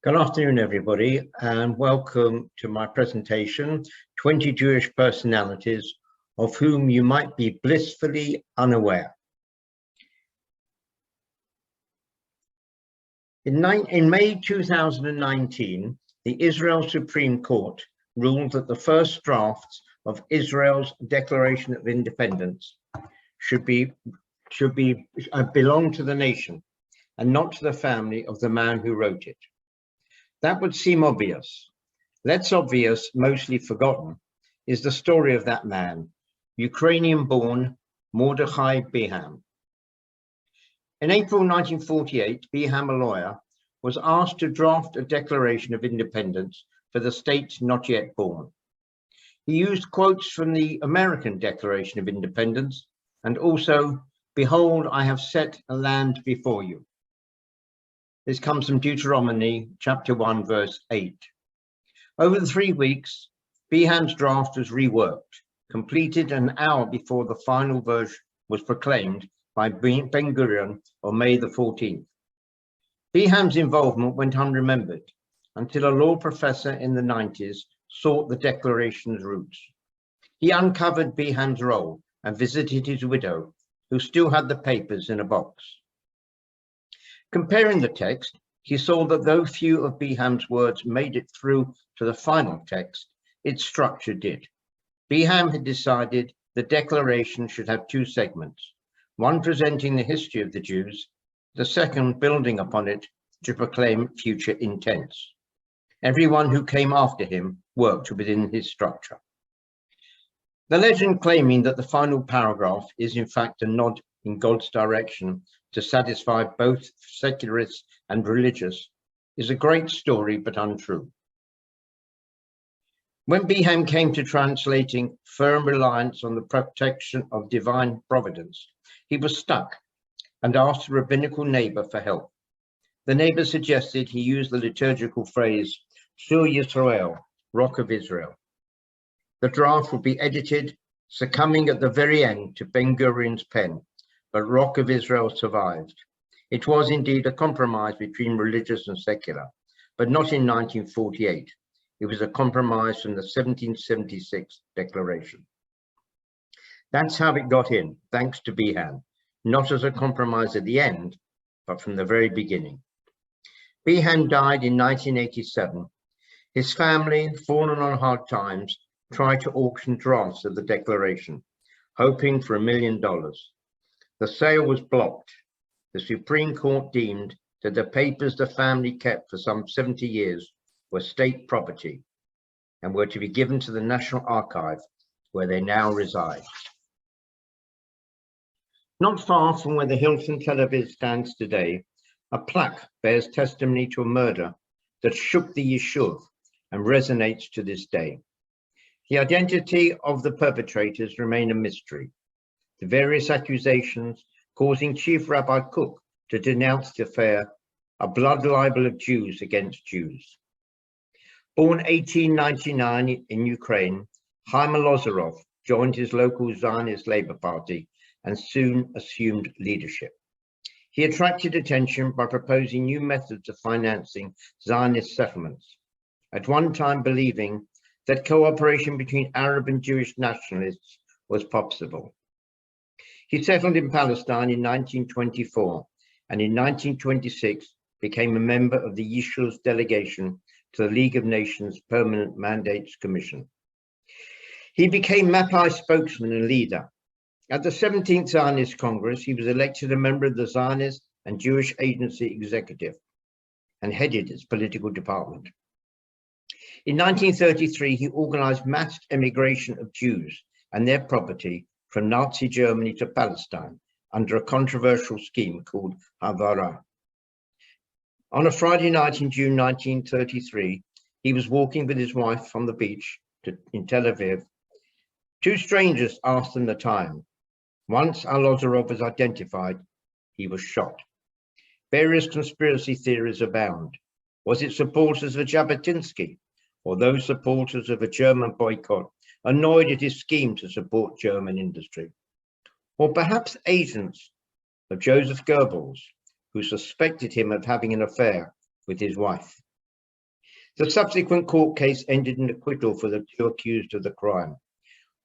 Good afternoon, everybody, and welcome to my presentation, 20 Jewish Personalities of whom you might be blissfully unaware. In May 2019, the Israel Supreme Court ruled that the first drafts of Israel's Declaration of Independence should belong to the nation and not to the family of the man who wrote it. That would seem obvious. Less obvious, mostly forgotten, is the story of that man, Ukrainian-born Mordechai Beham. In April 1948, Beham, a lawyer, was asked to draft a Declaration of Independence for the states not yet born. He used quotes from the American Declaration of Independence and also, "Behold, I have set a land before you." This comes from Deuteronomy chapter 1, verse 8. Over the 3 weeks, Beham's draft was reworked, completed an hour before the final version was proclaimed by Ben-Gurion on May the 14th. Beham's involvement went unremembered until a law professor in the 90s sought the Declaration's roots. He uncovered Beham's role and visited his widow, who still had the papers in a box. Comparing the text, he saw that though few of Beham's words made it through to the final text, its structure did. Beham had decided the declaration should have 2 segments, one presenting the history of the Jews, the second building upon it to proclaim future intents. Everyone who came after him worked within his structure. The legend claiming that the final paragraph is in fact a nod in God's direction to satisfy both secularists and religious is a great story, but untrue. When Beham came to translating firm reliance on the protection of divine providence, he was stuck and asked a rabbinical neighbor for help. The neighbor suggested he use the liturgical phrase, Shur Yisrael, Rock of Israel. The draft would be edited, succumbing at the very end to Ben-Gurion's pen, but Rock of Israel survived. It was indeed a compromise between religious and secular, but not in 1948. It was a compromise from the 1776 Declaration. That's how it got in, thanks to Beham, not as a compromise at the end, but from the very beginning. Beham died in 1987. His family, fallen on hard times, tried to auction drafts of the Declaration, hoping for $1 million. The sale was blocked. The Supreme Court deemed that the papers the family kept for some 70 years were state property and were to be given to the National Archive, where they now reside. Not far from where the Hilton Tel Aviv stands today, a plaque bears testimony to a murder that shook the Yishuv and resonates to this day. The identity of the perpetrators remain a mystery. The various accusations causing Chief Rabbi Kook to denounce the affair a blood libel of Jews against Jews. Born 1899 in Ukraine, Jaime Lazarov joined his local Zionist Labour Party and soon assumed leadership. He attracted attention by proposing new methods of financing Zionist settlements, at one time believing that cooperation between Arab and Jewish nationalists was possible. He settled in Palestine in 1924 and in 1926 became a member of the Yishuv's delegation to the League of Nations Permanent Mandates Commission. He became Mapai spokesman and leader. At the 17th Zionist Congress, he was elected a member of the Zionist and Jewish Agency Executive and headed its political department. In 1933, he organized mass emigration of Jews and their property from Nazi Germany to Palestine under a controversial scheme called Havara. On a Friday night in June 1933, he was walking with his wife on the beach in Tel Aviv. 2 strangers asked him the time. Once Lazarov was identified, he was shot. Various conspiracy theories abound. Was it supporters of Jabotinsky or those supporters of a German boycott annoyed at his scheme to support German industry? Or perhaps agents of Joseph Goebbels, who suspected him of having an affair with his wife. The subsequent court case ended in acquittal for the two accused of the crime.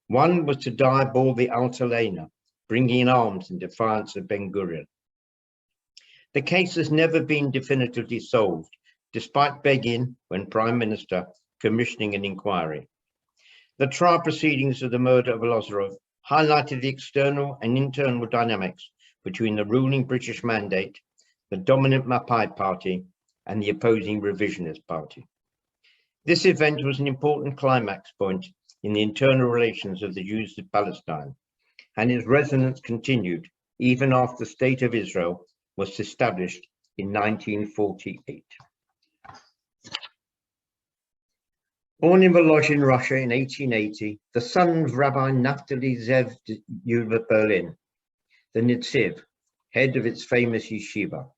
One was to diabol the Altalena, bringing in arms in defiance of Ben-Gurion. The case has never been definitively solved, despite Begin, when Prime Minister, commissioning an inquiry. The trial proceedings of the murder of Lazarov highlighted the external and internal dynamics between the ruling British mandate, the dominant Mapai party, and the opposing revisionist party. This event was an important climax point in the internal relations of the Jews of Palestine, and its resonance continued even after the State of Israel was established in 1948. Born in Volozhin, Russia in 1880, the son of Rabbi Naftali Zev of Berlin, the Nitziv, head of its famous yeshiva.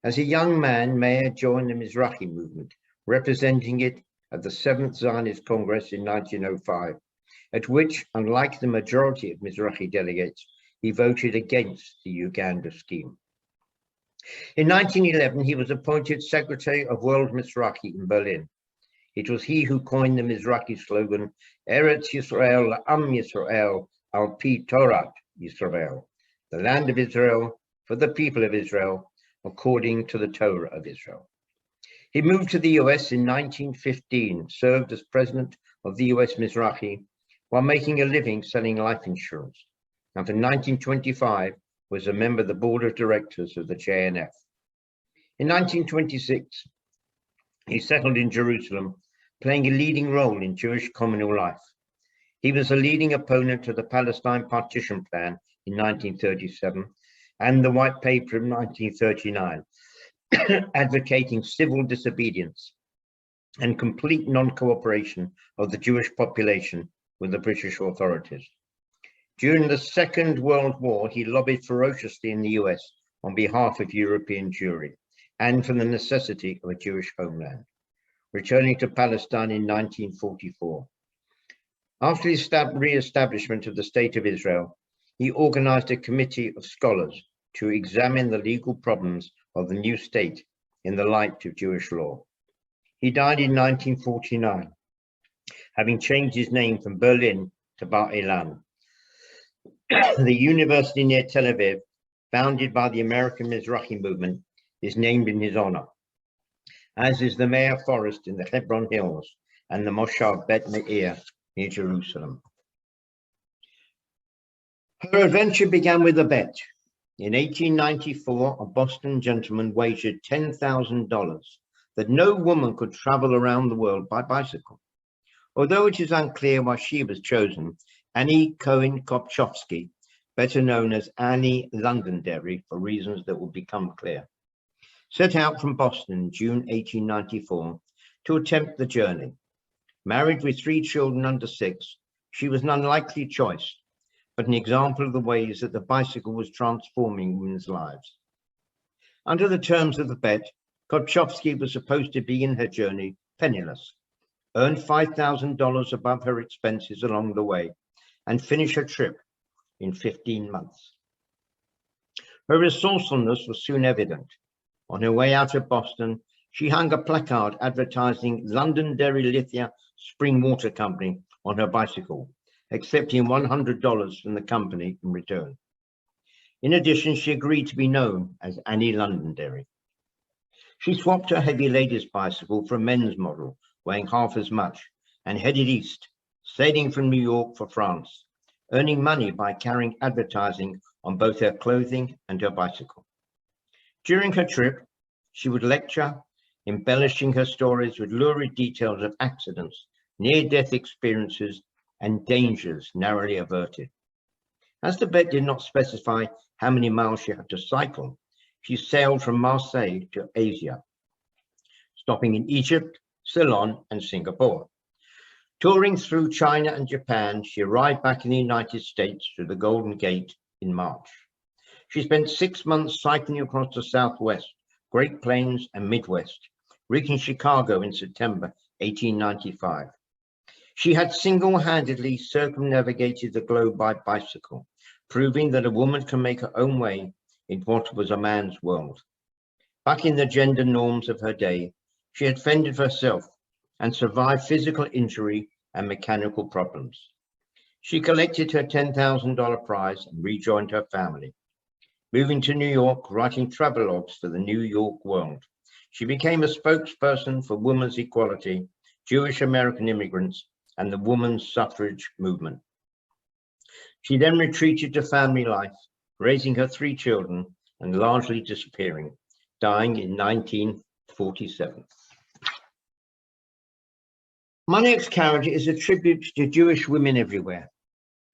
As a young man, Meir joined the Mizrahi movement, representing it at the 7th Zionist Congress in 1905, at which, unlike the majority of Mizrahi delegates, he voted against the Uganda scheme. In 1911, he was appointed Secretary of World Mizrahi in Berlin. It was he who coined the Mizrahi slogan, Eretz Yisrael La'am Yisrael Al Pi Torat Yisrael, the land of Israel for the people of Israel, according to the Torah of Israel. He moved to the US in 1915, served as president of the US Mizrahi, while making a living selling life insurance. And from 1925, was a member of the board of directors of the JNF. In 1926, he settled in Jerusalem, playing a leading role in Jewish communal life. He was a leading opponent of the Palestine Partition Plan in 1937 and the White Paper of 1939, advocating civil disobedience and complete non-cooperation of the Jewish population with the British authorities. During the Second World War, he lobbied ferociously in the US on behalf of European Jewry and for the necessity of a Jewish homeland, returning to Palestine in 1944. After the re-establishment of the State of Israel, he organized a committee of scholars to examine the legal problems of the new state in the light of Jewish law. He died in 1949, having changed his name from Berlin to Bar Ilan. The university near Tel Aviv, founded by the American Mizrahi movement, is named in his honor, as is the Meir Forest in the Hebron Hills and the Moshav Bet Meir near Jerusalem. Her adventure began with a bet. In 1894, a Boston gentleman wagered $10,000 that no woman could travel around the world by bicycle. Although it is unclear why she was chosen, Annie Cohen-Kopchowski, better known as Annie Londonderry for reasons that will become clear, set out from Boston in June 1894 to attempt the journey. Married with 3 children under 6, she was an unlikely choice, but an example of the ways that the bicycle was transforming women's lives. Under the terms of the bet, Kopchowski was supposed to begin her journey penniless, earn $5,000 above her expenses along the way, and finish her trip in 15 months. Her resourcefulness was soon evident. On her way out of Boston, she hung a placard advertising Londonderry Lithia Spring Water Company on her bicycle, accepting $100 from the company in return. In addition, she agreed to be known as Annie Londonderry. She swapped her heavy ladies' bicycle for a men's model, weighing half as much, and headed east, sailing from New York for France, earning money by carrying advertising on both her clothing and her bicycle. During her trip, she would lecture, embellishing her stories with lurid details of accidents, near-death experiences, and dangers narrowly averted. As the bet did not specify how many miles she had to cycle, she sailed from Marseille to Asia, stopping in Egypt, Ceylon, and Singapore. Touring through China and Japan, she arrived back in the United States through the Golden Gate in March. She spent 6 months cycling across the Southwest, Great Plains, and Midwest, reaching Chicago in September 1895. She had single-handedly circumnavigated the globe by bicycle, proving that a woman can make her own way in what was a man's world. Back in the gender norms of her day, She had fended for herself and survived physical injury and mechanical problems. She collected her $10,000 prize and rejoined her family. Moving to New York, writing travelogues for the New York World, she became a spokesperson for women's equality, Jewish American immigrants, and the women's suffrage movement. She then retreated to family life, raising her 3 children and largely disappearing, dying in 1947. Maniac's character is a tribute to Jewish women everywhere.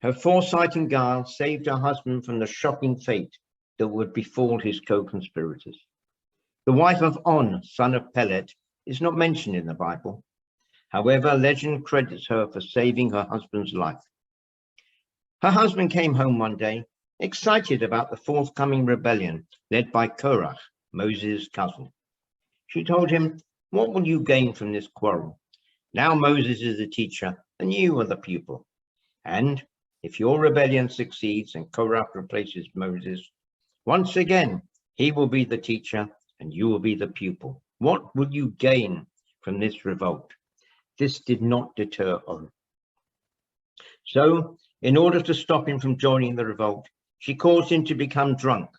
Her foresight and guile saved her husband from the shocking fate that would befall his co-conspirators. The wife of On, son of Pelet, is not mentioned in the Bible. However, legend credits her for saving her husband's life. Her husband came home one day, excited about the forthcoming rebellion led by Korach, Moses' cousin. She told him, "What will you gain from this quarrel? Now Moses is the teacher and you are the pupil. And if your rebellion succeeds and Korach replaces Moses, once again, he will be the teacher and you will be the pupil. What will you gain from this revolt?" This did not deter On. So, in order to stop him from joining the revolt, she caused him to become drunk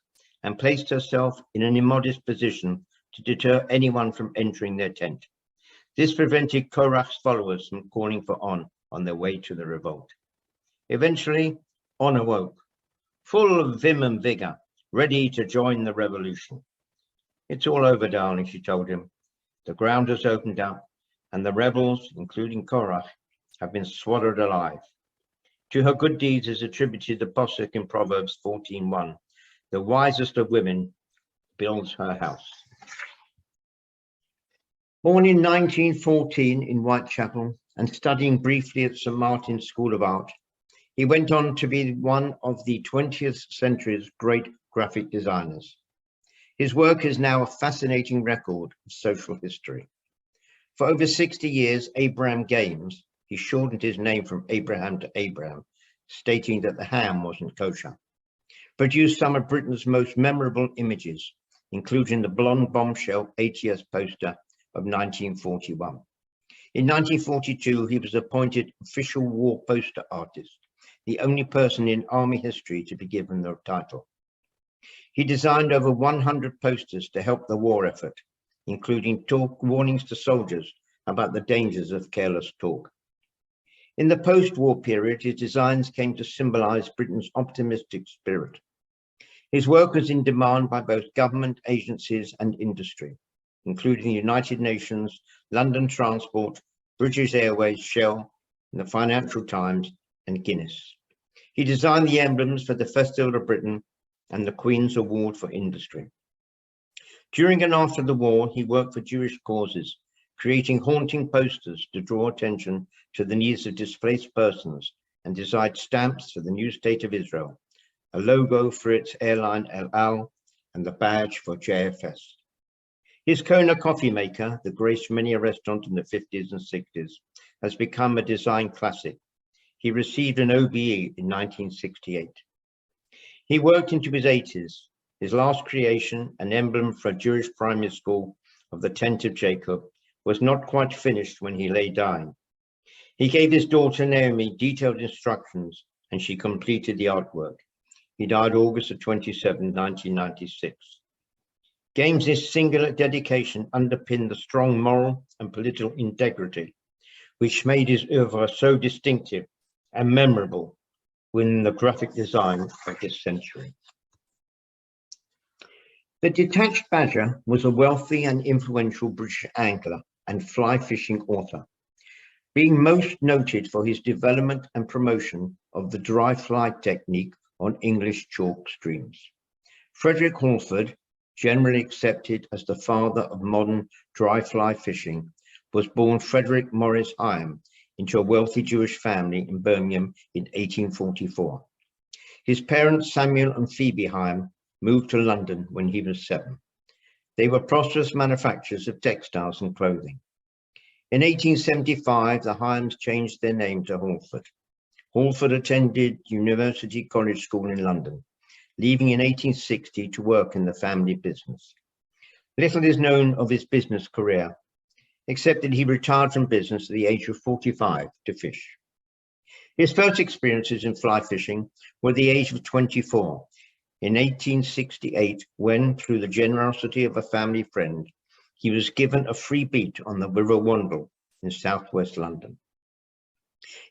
and placed herself in an immodest position to deter anyone from entering their tent. This prevented Korach's followers from calling for on their way to the revolt. Eventually, On awoke, full of vim and vigor, ready to join the revolution. "It's all over, darling," she told him. "The ground has opened up, and the rebels, including Korach, have been swallowed alive." To her good deeds is attributed the posuk in Proverbs 14:1, "The wisest of women builds her house." Born in 1914 in Whitechapel and studying briefly at St. Martin's School of Art, he went on to be one of the 20th century's great graphic designers. His work is now a fascinating record of social history. For over 60 years, Abraham Games, he shortened his name from Abraham to Abraham, stating that the ham wasn't kosher, produced some of Britain's most memorable images, including the blonde bombshell ATS poster of 1941. In 1942, he was appointed official war poster artist, the only person in army history to be given the title. He designed over 100 posters to help the war effort, including talk warnings to soldiers about the dangers of careless talk. In the post-war period, his designs came to symbolize Britain's optimistic spirit. His work was in demand by both government agencies and industry, including the United Nations, London Transport, British Airways, Shell, and the Financial Times, and Guinness. He designed the emblems for the Festival of Britain and the Queen's Award for Industry. During and after the war, he worked for Jewish causes, creating haunting posters to draw attention to the needs of displaced persons, and designed stamps for the new state of Israel, a logo for its airline El Al, and the badge for JFS. His Kona coffee maker, that graced many a restaurant in the 50s and 60s, has become a design classic. He received an OBE in 1968. He worked into his 80s. His last creation, an emblem for a Jewish primary school of the Tent of Jacob, was not quite finished when he lay dying. He gave his daughter Naomi detailed instructions and she completed the artwork. He died August 27, 1996. Games' singular dedication underpinned the strong moral and political integrity, which made his oeuvre so distinctive and memorable within the graphic design of this century. The Detached Badger was a wealthy and influential British angler and fly fishing author, being most noted for his development and promotion of the dry fly technique on English chalk streams. Frederick Halford, generally accepted as the father of modern dry fly fishing, was born Frederick Morris Hyam into a wealthy Jewish family in Birmingham in 1844. His parents, Samuel and Phoebe Hyam, moved to London when he was 7. They were prosperous manufacturers of textiles and clothing. In 1875, the Hyams changed their name to Halford. Halford attended University College School in London, leaving in 1860 to work in the family business. Little is known of his business career. except that he retired from business at the age of 45 to fish. His first experiences in fly fishing were at the age of 24 in 1868, when, through the generosity of a family friend, he was given a free beat on the River Wandle in southwest London.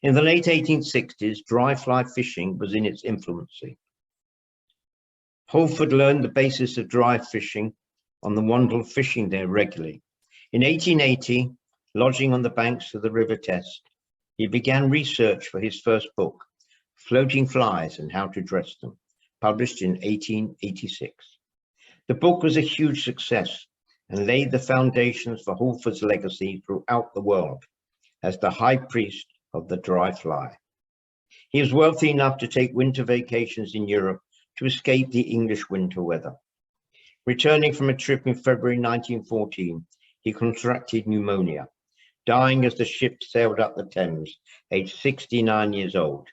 In the late 1860s, dry fly fishing was in its infancy. Halford learned the basis of dry fishing on the Wandle, fishing there regularly. In 1880, lodging on the banks of the River Test, he began research for his first book, Floating Flies and How to Dress Them, published in 1886. The book was a huge success and laid the foundations for Halford's legacy throughout the world as the high priest of the dry fly. He was wealthy enough to take winter vacations in Europe to escape the English winter weather. Returning from a trip in February 1914, he contracted pneumonia, dying as the ship sailed up the Thames, aged 69 years old.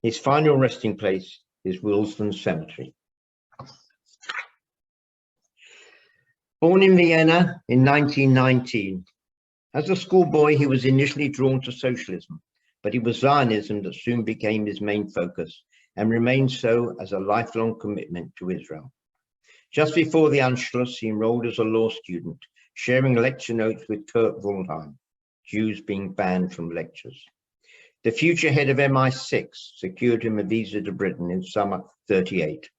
His final resting place is Rosen Cemetery. Born in Vienna in 1919, as a schoolboy he was initially drawn to socialism, but it was Zionism that soon became his main focus and remained so as a lifelong commitment to Israel. Just before the Anschluss, he enrolled as a law student, sharing lecture notes with Kurt Waldheim, Jews being banned from lectures. The future head of MI6 secured him a visa to Britain in summer '38.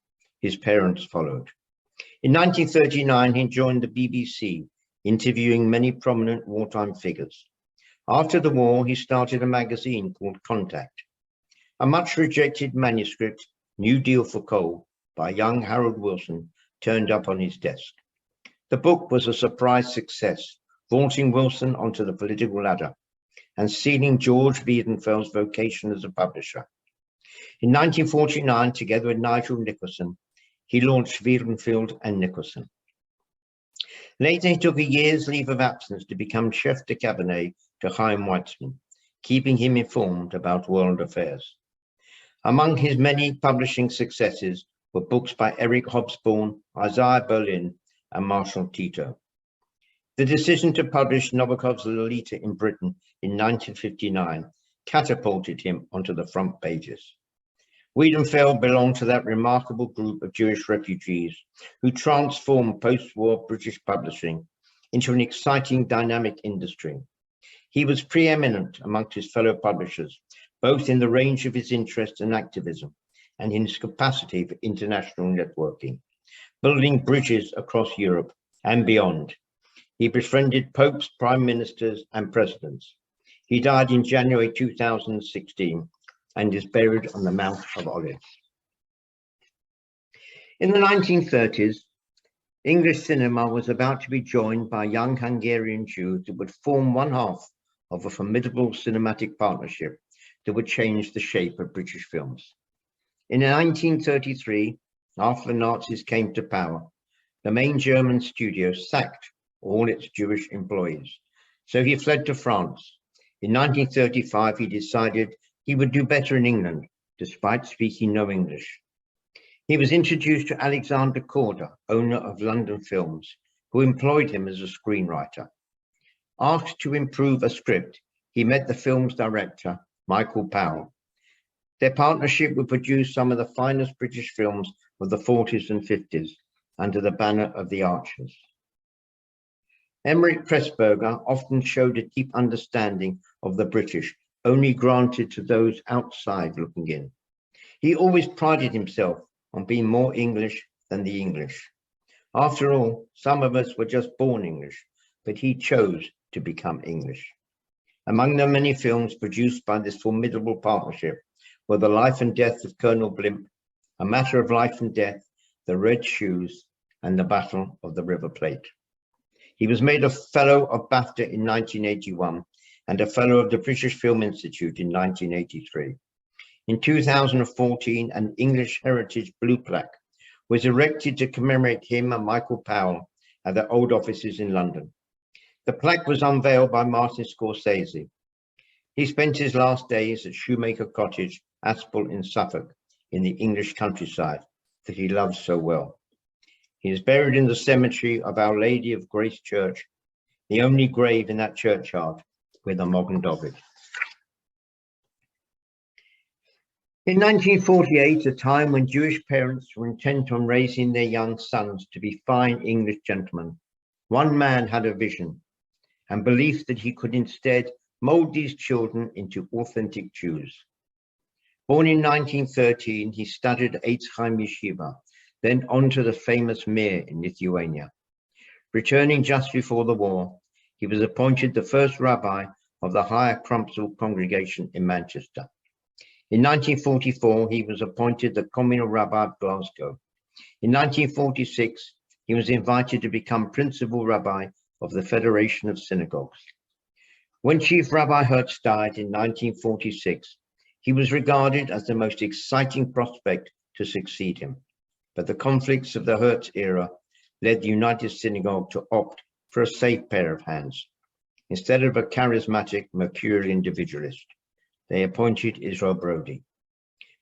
His parents followed. In 1939, he joined the BBC, interviewing many prominent wartime figures. After the war, he started a magazine called Contact. A much rejected manuscript, New Deal for Coal, by young Harold Wilson, turned up on his desk. The book was a surprise success, vaulting Wilson onto the political ladder and sealing George Wiedenfeld's vocation as a publisher. In 1949, together with Nigel Nicholson, he launched Wiedenfeld and Nicholson. Later, he took a year's leave of absence to become chef de cabinet to Chaim Weizmann, keeping him informed about world affairs. Among his many publishing successes were books by Eric Hobsbawm, Isaiah Berlin, and Marshall Tito. The decision to publish Nabokov's Lolita in Britain in 1959 catapulted him onto the front pages. Wiedenfeld belonged to that remarkable group of Jewish refugees who transformed post-war British publishing into an exciting, dynamic industry. He was preeminent amongst his fellow publishers, both in the range of his interests and activism and in his capacity for international networking, building bridges across Europe and beyond. He befriended popes, prime ministers, and presidents. He died in January 2016 and is buried on the Mount of Olives. In the 1930s, English cinema was about to be joined by young Hungarian Jews that would form one half of a formidable cinematic partnership that would change the shape of British films. In 1933, after the Nazis came to power, the main German studio sacked all its Jewish employees, so he fled to France. In 1935, he decided he would do better in England, despite speaking no English. He was introduced to Alexander Korda, owner of London Films, who employed him as a screenwriter. Asked to improve a script, he met the film's director, Michael Powell. Their partnership would produce some of the finest British films of the 40s and 50s under the banner of the Archers. Emery Presberger often showed a deep understanding of the British, only granted to those outside looking in. He always prided himself on being more English than the English. After all, some of us were just born English, but he chose to become English. Among the many films produced by this formidable partnership were The Life and Death of Colonel Blimp, A Matter of Life and Death, The Red Shoes, and The Battle of the River Plate. He was made a Fellow of BAFTA in 1981 and a Fellow of the British Film Institute in 1983. In 2014, an English Heritage Blue Plaque was erected to commemorate him and Michael Powell at their old offices in London. The plaque was unveiled by Martin Scorsese. He spent his last days at Shoemaker Cottage, Aspel in Suffolk, in the English countryside that he loved so well. He is buried in the cemetery of Our Lady of Grace Church the only grave in that churchyard with a Magen David. In 1948, a time when Jewish parents were intent on raising their young sons to be fine English gentlemen, one man had a vision and believed that he could instead mold these children into authentic Jews. Born in 1913, he studied at Eitz Chaim Yeshiva, then on to the famous Mir in Lithuania. Returning just before the war, he was appointed the first rabbi of the Higher Crumpsall congregation in Manchester. In 1944, he was appointed the communal rabbi of Glasgow. In 1946, he was invited to become principal rabbi of the Federation of Synagogues. When Chief Rabbi Hertz died in 1946, he was regarded as the most exciting prospect to succeed him. But the conflicts of the Hertz era led the United Synagogue to opt for a safe pair of hands. Instead of a charismatic, mercurial individualist, they appointed Israel Brody.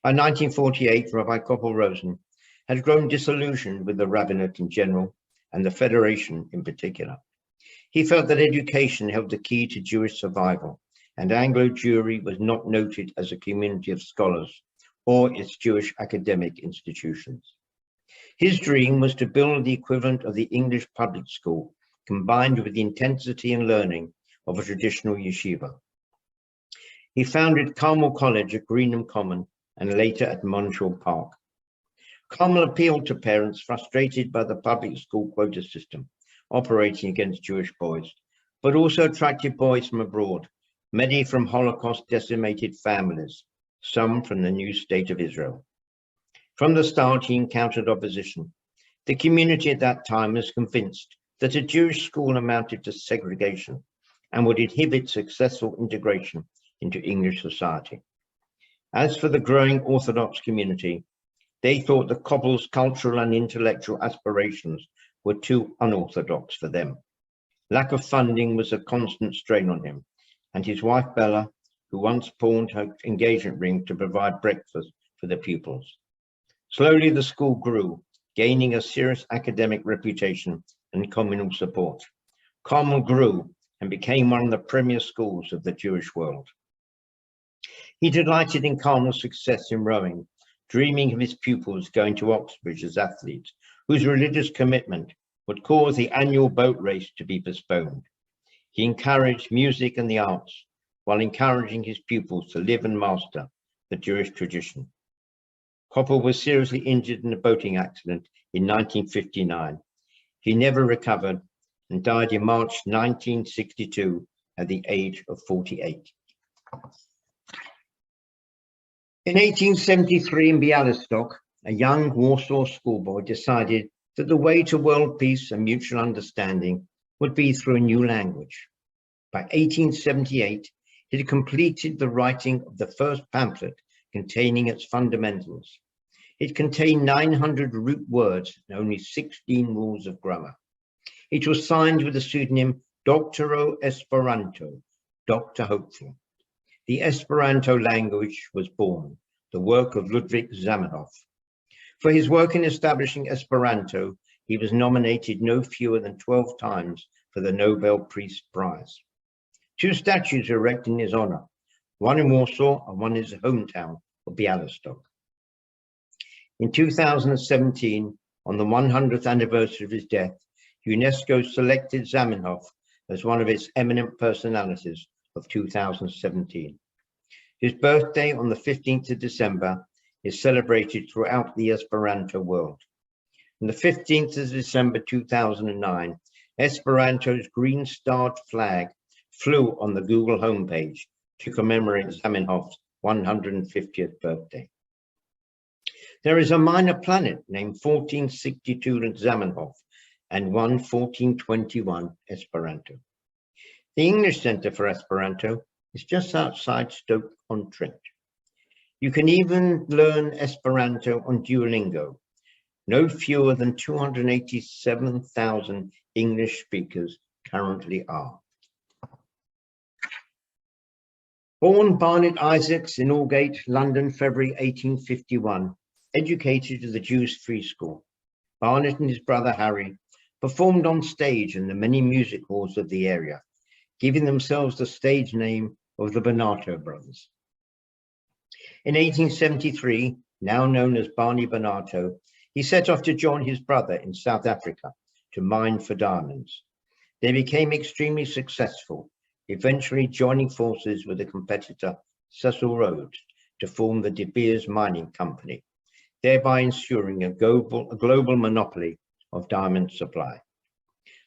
By 1948, Rabbi Koppel Rosen had grown disillusioned with the rabbinate in general and the Federation in particular. He felt that education held the key to Jewish survival, and Anglo-Jewry was not noted as a community of scholars or its Jewish academic institutions. His dream was to build the equivalent of the English public school, combined with the intensity and learning of a traditional yeshiva. He founded Carmel College at Greenham Common and later at Monshall Park. Carmel appealed to parents frustrated by the public school quota system operating against Jewish boys, but also attracted boys from abroad, many from Holocaust decimated families, some from the new state of Israel. From the start, he encountered opposition. The community at that time was convinced that a Jewish school amounted to segregation and would inhibit successful integration into English society. As for the growing Orthodox community, they thought that Koppel's cultural and intellectual aspirations were too unorthodox for them. Lack of funding was a constant strain on him, and his wife Bella, who once pawned her engagement ring to provide breakfast for the pupils. Slowly the school grew, gaining a serious academic reputation and communal support. Carmel grew and became one of the premier schools of the Jewish world. He delighted in Carmel's success in rowing, dreaming of his pupils going to Oxbridge as athletes, whose religious commitment would cause the annual boat race to be postponed. He encouraged music and the arts, while encouraging his pupils to live and master the Jewish tradition. Koppel was seriously injured in a boating accident in 1959. He never recovered and died in March 1962 at the age of 48. In 1873 in Bialystok, a young Warsaw schoolboy decided that the way to world peace and mutual understanding would be through a new language. By 1878, he had completed the writing of the first pamphlet containing its fundamentals. It contained 900 root words and only 16 rules of grammar. It was signed with the pseudonym Doctoro Esperanto, Dr. Hopeful. The Esperanto language was born, the work of Ludwig Zamenhof. For his work in establishing Esperanto, he was nominated no fewer than 12 times for the Nobel Peace Prize. 2 statues were erected in his honor, one in Warsaw and one in his hometown of Bialystok. In 2017, on the 100th anniversary of his death, UNESCO selected Zamenhof as one of its eminent personalities of 2017. His birthday on the 15th of December is celebrated throughout the Esperanto world. On the 15th of December 2009, Esperanto's green-starred flag flew on the Google homepage to commemorate Zamenhof's 150th birthday. There is a minor planet named 1462 Zamenhof and 1421 Esperanto. The English Centre for Esperanto is just outside Stoke-on-Trent. You can even learn Esperanto on Duolingo. No fewer than 287,000 English speakers currently are. Born Barnet Isaacs in Aldgate, London, February 1851, educated at the Jews' Free School. Barnet and his brother Harry performed on stage in the many music halls of the area, giving themselves the stage name of the Bonato brothers. In 1873, now known as Barney Bonato, he set off to join his brother in South Africa to mine for diamonds. They became extremely successful, eventually joining forces with the competitor Cecil Rhodes to form the De Beers Mining Company, thereby ensuring a global monopoly of diamond supply.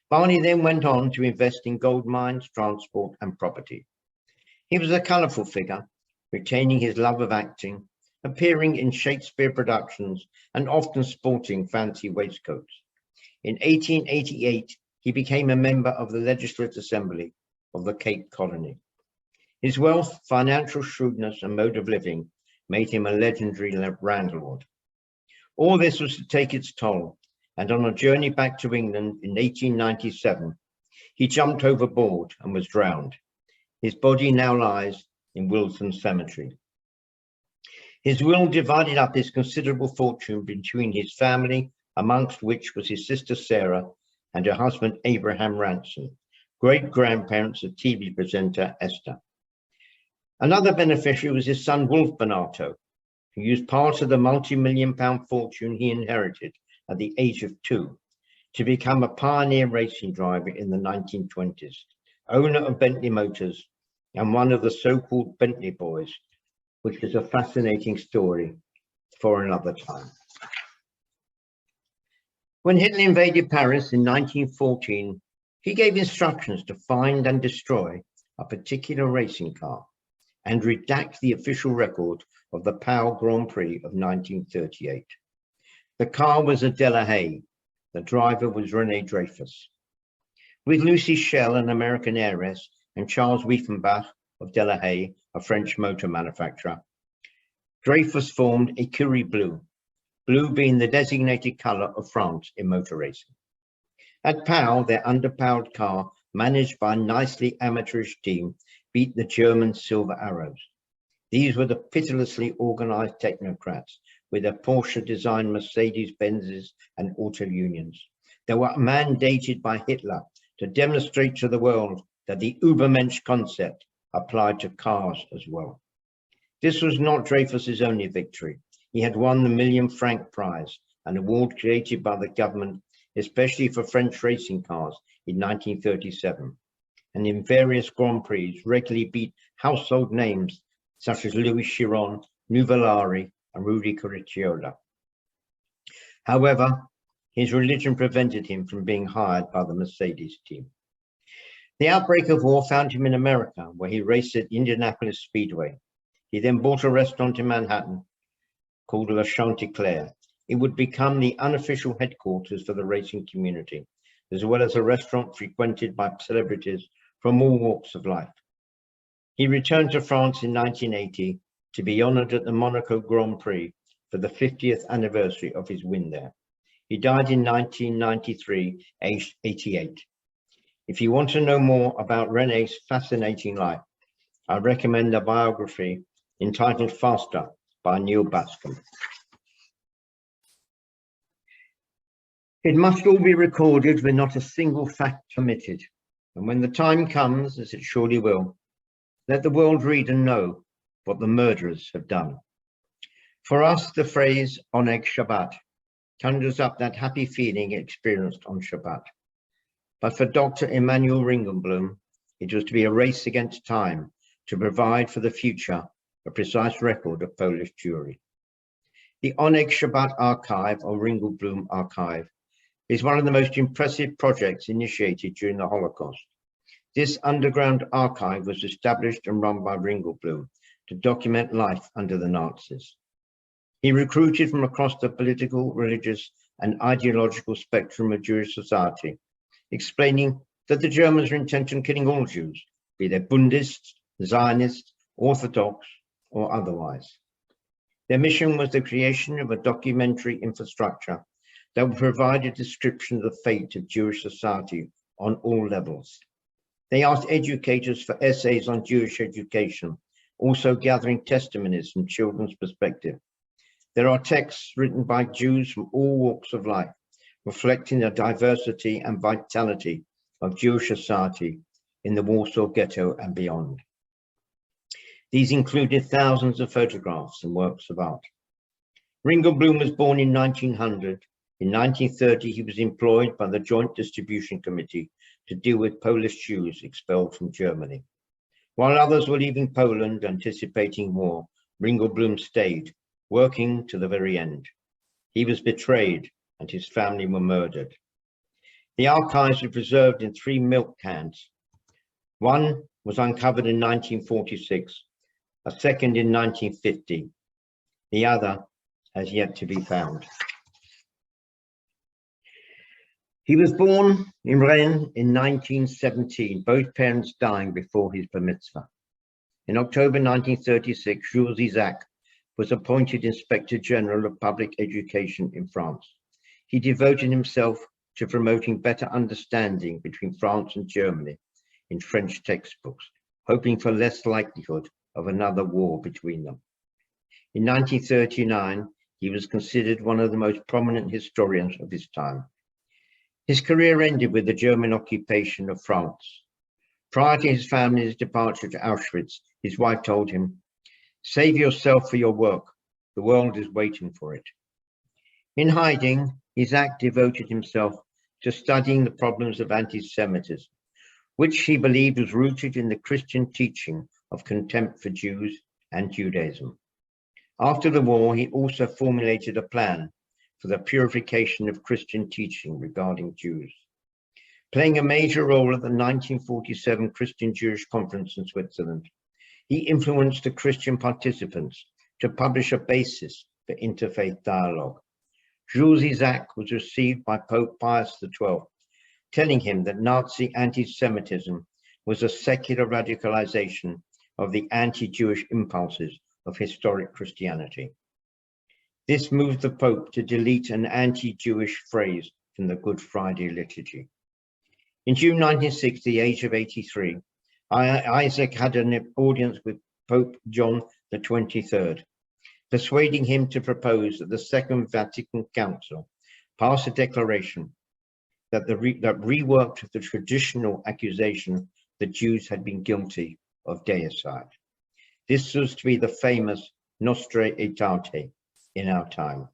Barney then went on to invest in gold mines, transport, and property. He was a colourful figure, retaining his love of acting, appearing in Shakespeare productions, and often sporting fancy waistcoats. In 1888, he became a member of the Legislative Assembly of the Cape Colony. His wealth, financial shrewdness, and mode of living made him a legendary landlord. All this was to take its toll, and on a journey back to England in 1897, he jumped overboard and was drowned. His body now lies in Wilson Cemetery. His will divided up his considerable fortune between his family, amongst which was his sister Sarah and her husband Abraham Ranson, great-grandparents of TV presenter Esther. Another beneficiary was his son Wolf Bonato, who used part of the multi-million-pound fortune he inherited at the age of 2 to become a pioneer racing driver in the 1920s, owner of Bentley Motors and one of the so-called Bentley Boys, which is a fascinating story for another time. When Hitler invaded Paris in 1914, he gave instructions to find and destroy a particular racing car and redact the official record of the Pau Grand Prix of 1938. The car was a De La Haye. The driver was Rene Dreyfus. With Lucy Schell, an American heiress, and Charles Wiefenbach of De La Haye, a French motor manufacturer, Dreyfus formed Écurie Blue, blue being the designated colour of France in motor racing. At Pau, their underpowered car, managed by a nicely amateurish team, beat the German Silver Arrows. These were the pitilessly organised technocrats with their Porsche-designed Mercedes-Benzes and auto unions. They were mandated by Hitler to demonstrate to the world that the Übermensch concept applied to cars as well. This was not Dreyfus's only victory. He had won the £1 million prize, an award created by the government, especially for French racing cars in 1937, and in various Grand Prix regularly beat household names such as Louis Chiron, Nuvolari, and Rudy Curricchiola. However, his religion prevented him from being hired by the Mercedes team. The outbreak of war found him in America, where he raced at Indianapolis Speedway. He then bought a restaurant in Manhattan called Le Chanticleer. It would become the unofficial headquarters for the racing community, as well as a restaurant frequented by celebrities from all walks of life. He returned to France in 1980 to be honoured at the Monaco Grand Prix for the 50th anniversary of his win there. He died in 1993, aged 88. If you want to know more about Rene's fascinating life, I recommend a biography entitled Faster by Neil Bascom. It must all be recorded with not a single fact omitted, and when the time comes, as it surely will, let the world read and know what the murderers have done. For us, the phrase Oneg Shabbat conjures up that happy feeling experienced on Shabbat. But for Dr. Emanuel Ringelbloom, it was to be a race against time to provide for the future a precise record of Polish Jewry. The Oneg Shabbat Archive, or Ringelbloom Archive, is one of the most impressive projects initiated during the Holocaust. This underground archive was established and run by Ringelbloom to document life under the Nazis. He recruited from across the political, religious, and ideological spectrum of Jewish society, explaining that the Germans were intent on killing all Jews, be they Bundists, Zionists, Orthodox, or otherwise. Their mission was the creation of a documentary infrastructure that would provide a description of the fate of Jewish society on all levels. They asked educators for essays on Jewish education, also gathering testimonies from children's perspective. There are texts written by Jews from all walks of life, reflecting the diversity and vitality of Jewish society in the Warsaw Ghetto and beyond. These included thousands of photographs and works of art. Ringelbloom was born in 1900. In 1930, he was employed by the Joint Distribution Committee to deal with Polish Jews expelled from Germany. While others were leaving Poland, anticipating war, Ringelbloom stayed, working to the very end. He was betrayed and his family were murdered. The archives were preserved in 3 milk cans. One was uncovered in 1946, a second in 1950. The other has yet to be found. He was born in Rennes in 1917, both parents dying before his bar mitzvah. In October 1936, Jules Isaac was appointed Inspector General of Public Education in France. He devoted himself to promoting better understanding between France and Germany in French textbooks, hoping for less likelihood of another war between them. In 1939, he was considered one of the most prominent historians of his time. His career ended with the German occupation of France. Prior to his family's departure to Auschwitz, his wife told him, "Save yourself for your work. The world is waiting for it." In hiding, Isaac devoted himself to studying the problems of anti-Semitism, which he believed was rooted in the Christian teaching of contempt for Jews and Judaism. After the war, he also formulated a plan for the purification of Christian teaching regarding Jews. Playing a major role at the 1947 Christian-Jewish Conference in Switzerland, he influenced the Christian participants to publish a basis for interfaith dialogue. Jules Isaac was received by Pope Pius XII, telling him that Nazi anti-Semitism was a secular radicalization of the anti-Jewish impulses of historic Christianity. This moved the Pope to delete an anti-Jewish phrase from the Good Friday liturgy. In June 1960, the age of 83, Isaac had an audience with Pope John XXIII, persuading him to propose that the Second Vatican Council pass a declaration that reworked the traditional accusation that Jews had been guilty of deicide. This was to be the famous Nostra Aetate in our time.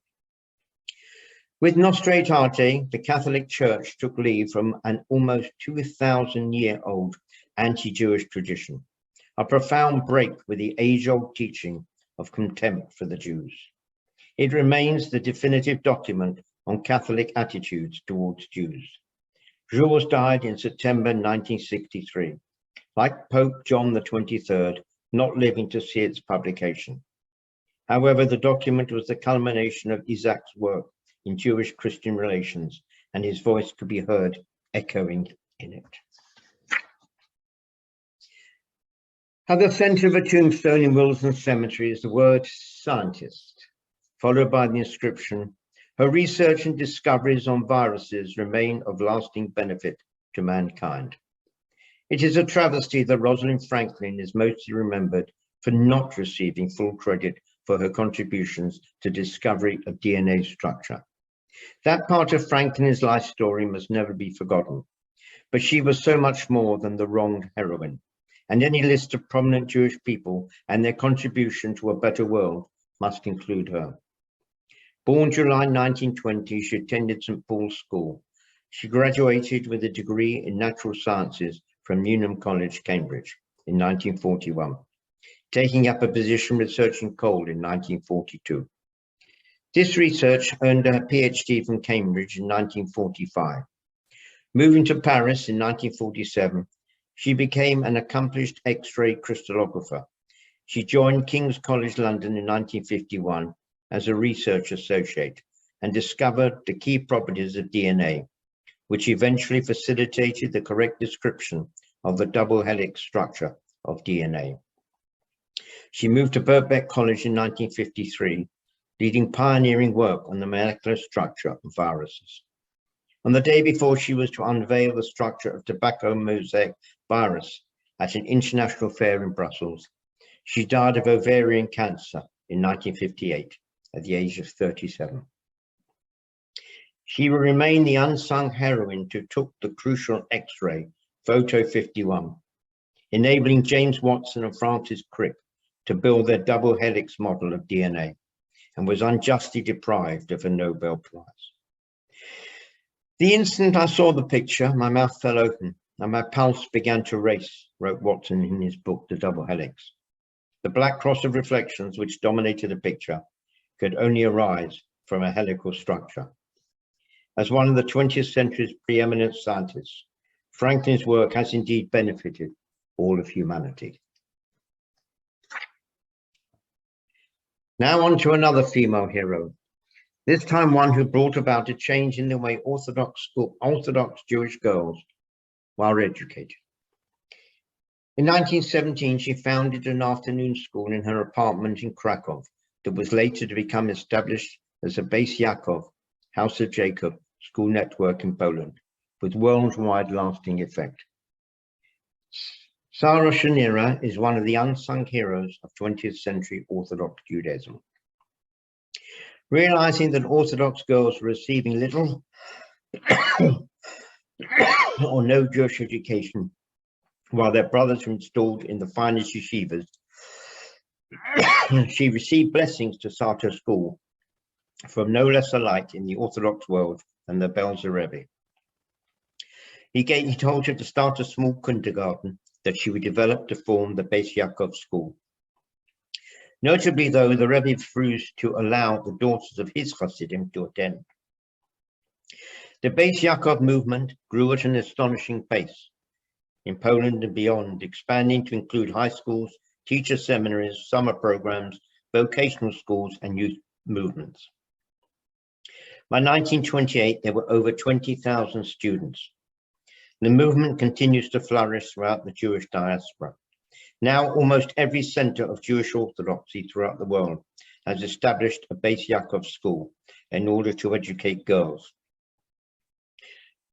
With Nostra Aetate, the Catholic Church took leave from an almost 2,000-year-old anti-Jewish tradition, a profound break with the age-old teaching of contempt for the Jews. It remains the definitive document on Catholic attitudes towards Jews. Jules died in September 1963, like Pope John XXIII, not living to see its publication. However, the document was the culmination of Isaac's work in Jewish-Christian relations, and his voice could be heard echoing in it. At the center of a tombstone in Wilson Cemetery is the word scientist, followed by the inscription, "Her research and discoveries on viruses remain of lasting benefit to mankind." It is a travesty that Rosalind Franklin is mostly remembered for not receiving full credit for her contributions to discovery of DNA structure. That part of Franklin's life story must never be forgotten, but she was so much more than the wronged heroine, and any list of prominent Jewish people and their contribution to a better world must include her. Born July 1920, she attended St. Paul's School. She graduated with a degree in natural sciences from Newnham College, Cambridge in 1941. Taking up a position researching coal in 1942. This research earned her PhD from Cambridge in 1945. Moving to Paris in 1947, she became an accomplished X-ray crystallographer. She joined King's College London in 1951 as a research associate and discovered the key properties of DNA, which eventually facilitated the correct description of the double helix structure of DNA. She moved to Birkbeck College in 1953, leading pioneering work on the molecular structure of viruses. On the day before she was to unveil the structure of tobacco mosaic virus at an international fair in Brussels, she died of ovarian cancer in 1958 at the age of 37. She will remain the unsung heroine who took the crucial X-ray, photo 51, enabling James Watson and Francis Crick to build their double helix model of DNA, and was unjustly deprived of a Nobel Prize. The instant I saw the picture, my mouth fell open and my pulse began to race, wrote Watson in his book, The Double Helix. The black cross of reflections which dominated the picture could only arise from a helical structure. As one of the 20th century's preeminent scientists, Franklin's work has indeed benefited all of humanity. Now on to another female hero, this time one who brought about a change in the way Orthodox Jewish girls were educated. In 1917, she founded an afternoon school in her apartment in Krakow that was later to become established as a Beis Yaakov, House of Jacob, school network in Poland, with worldwide lasting effect. Sara Shanira is one of the unsung heroes of 20th century Orthodox Judaism. Realizing that Orthodox girls were receiving little or no Jewish education, while their brothers were installed in the finest yeshivas, she received blessings to start her school from no less a light in the Orthodox world than the Belzer Rebbe. He told her to start a small kindergarten that she would develop to form the Beis Yaakov school. Notably, though, the Rebbe refused to allow the daughters of his Hasidim to attend. The Beis Yaakov movement grew at an astonishing pace in Poland and beyond, expanding to include high schools, teacher seminaries, summer programs, vocational schools, and youth movements. By 1928, there were over 20,000 students. The movement continues to flourish throughout the Jewish diaspora. Now, almost every center of Jewish orthodoxy throughout the world has established a Beis Yaakov school in order to educate girls.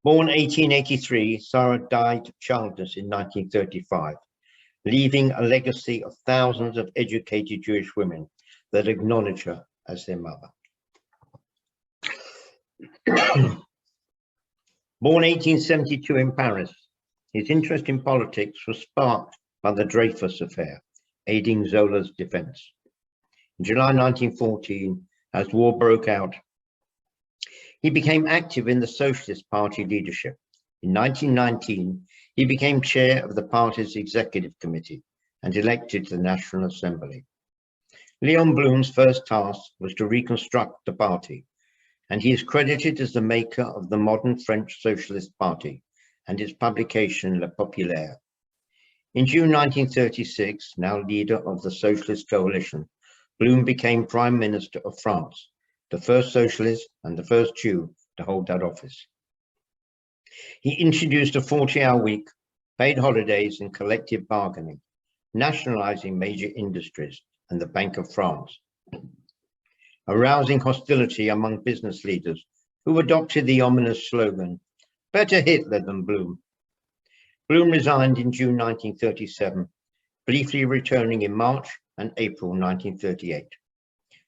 Born 1883, Sara died childless in 1935, leaving a legacy of thousands of educated Jewish women that acknowledge her as their mother. Born 1872 in Paris, his interest in politics was sparked by the Dreyfus affair, aiding Zola's defense. In July 1914, as war broke out, he became active in the Socialist Party leadership. In 1919, he became chair of the party's executive committee and elected to the National Assembly. Leon Blum's first task was to reconstruct the party, and he is credited as the maker of the modern French Socialist Party and its publication Le Populaire. In June 1936, now leader of the Socialist Coalition, Blum became Prime Minister of France, the first socialist and the first Jew to hold that office. He introduced a 40-hour week, paid holidays, and collective bargaining, nationalizing major industries and the Bank of France, arousing hostility among business leaders who adopted the ominous slogan, "Better Hitler than Blum." Blum resigned in June 1937, briefly returning in March and April 1938.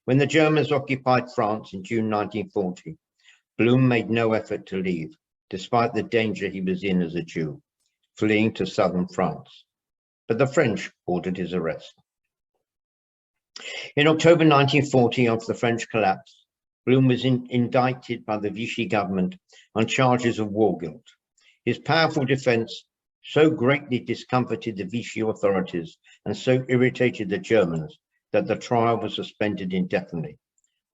When the Germans occupied France in June 1940, Blum made no effort to leave, despite the danger he was in as a Jew, fleeing to southern France. But the French ordered his arrest. In October 1940, after the French collapse, Blum was indicted by the Vichy government on charges of war guilt. His powerful defense so greatly discomforted the Vichy authorities and so irritated the Germans that the trial was suspended indefinitely,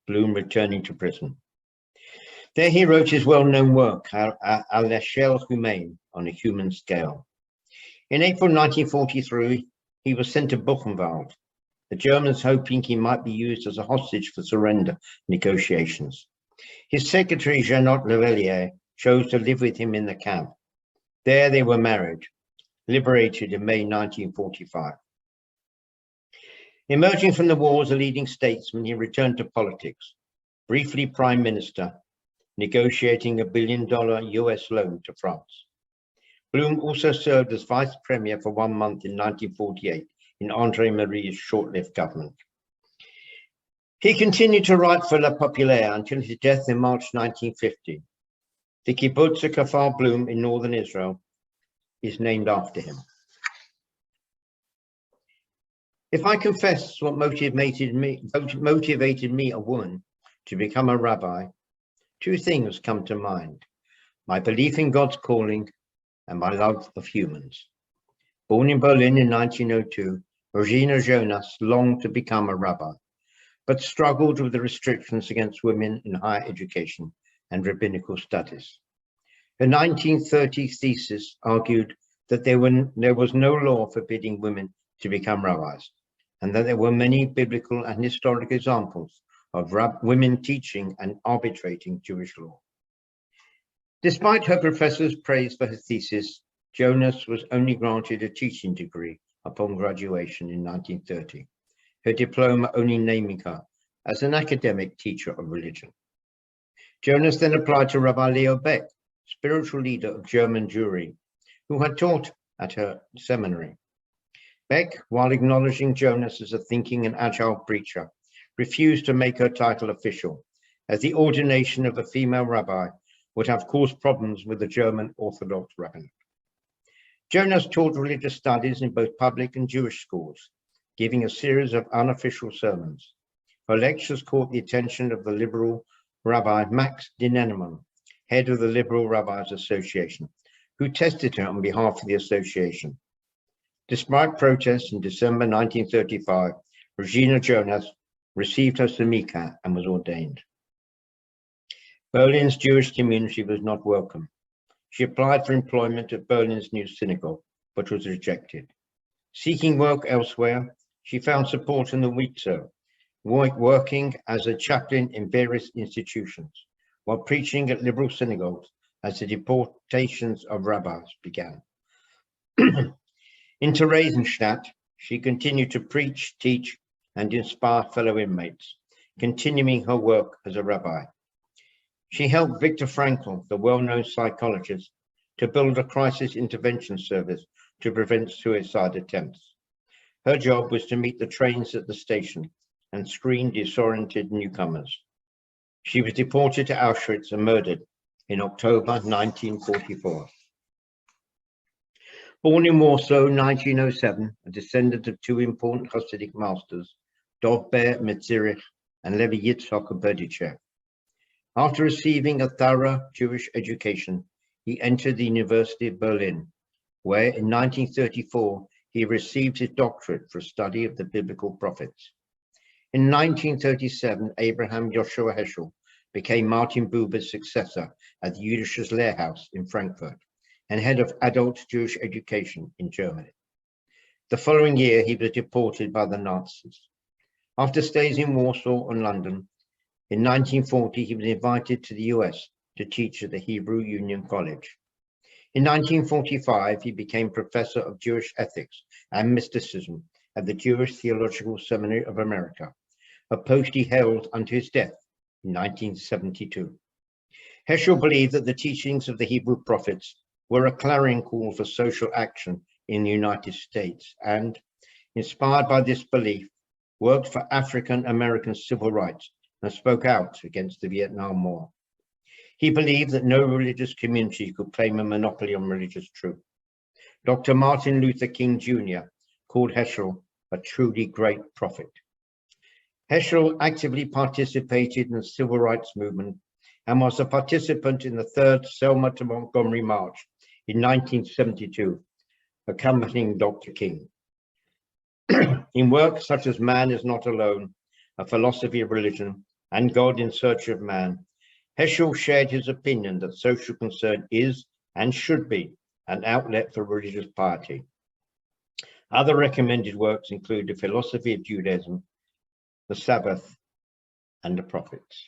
Blum returning to prison. There he wrote his well-known work, À l'échelle humaine, on a human scale. In April 1943, he was sent to Buchenwald, the Germans hoping he might be used as a hostage for surrender negotiations. His secretary, Jeannot Lavelier, chose to live with him in the camp. There they were married, liberated in May 1945. Emerging from the war as a leading statesman, he returned to politics, briefly prime minister, negotiating a $1 billion US loan to France. Blum also served as vice premier for 1 month in 1948 in André Marie's short-lived government. He continued to write for Le Populaire until his death in March 1950. The kibbutz of Kfar Blum in northern Israel is named after him. If I confess what motivated me, a woman, to become a rabbi, two things come to mind: my belief in God's calling and my love of humans. Born in Berlin in 1902, Regina Jonas longed to become a rabbi, but struggled with the restrictions against women in higher education and rabbinical studies. Her 1930 thesis argued that there was no law forbidding women to become rabbis, and that there were many biblical and historic examples of women teaching and arbitrating Jewish law. Despite her professor's praise for her thesis, Jonas was only granted a teaching degree upon graduation in 1930, her diploma only naming her as an academic teacher of religion. Jonas then applied to Rabbi Leo Beck, spiritual leader of German Jewry, who had taught at her seminary. Beck, while acknowledging Jonas as a thinking and agile preacher, refused to make her title official, as the ordination of a female rabbi would have caused problems with the German Orthodox rabbinate. Jonas taught religious studies in both public and Jewish schools, giving a series of unofficial sermons. Her lectures caught the attention of the liberal Rabbi Max Dinenemann, head of the Liberal Rabbis Association, who tested her on behalf of the association. Despite protests in December 1935, Regina Jonas received her semikat and was ordained. Berlin's Jewish community was not welcome. She applied for employment at Berlin's new synagogue, but was rejected. Seeking work elsewhere, she found support in the Witzer, working as a chaplain in various institutions, while preaching at liberal synagogues as the deportations of rabbis began. In Theresienstadt, she continued to preach, teach, and inspire fellow inmates, continuing her work as a rabbi. She helped Viktor Frankl, the well-known psychologist, to build a crisis intervention service to prevent suicide attempts. Her job was to meet the trains at the station and screen disoriented newcomers. She was deported to Auschwitz and murdered in October 1944. Born in Warsaw in 1907, a descendant of two important Hasidic masters, Dov Ber Metzirich and Levi Yitzhak of Berdichev. After receiving a thorough Jewish education, he entered the University of Berlin, where in 1934 he received his doctorate for a study of the biblical prophets. In 1937, Abraham Joshua Heschel became Martin Buber's successor at the Jüdisches Lehrhaus in Frankfurt and head of adult Jewish education in Germany. The following year, he was deported by the Nazis. After stays in Warsaw and London, in 1940, he was invited to the US to teach at the Hebrew Union College. In 1945, he became professor of Jewish ethics and mysticism at the Jewish Theological Seminary of America, a post he held until his death in 1972. Heschel believed that the teachings of the Hebrew prophets were a clarion call for social action in the United States and, inspired by this belief, worked for African American civil rights and spoke out against the Vietnam War. He believed that no religious community could claim a monopoly on religious truth. Dr. Martin Luther King Jr. called Heschel a truly great prophet. Heschel actively participated in the civil rights movement and was a participant in the Third Selma to Montgomery March in 1972, accompanying Dr. King. In works such as Man is Not Alone, A Philosophy of Religion, and God in Search of Man, Heschel shared his opinion that social concern is and should be an outlet for religious piety. Other recommended works include The Philosophy of Judaism, The Sabbath, and The Prophets.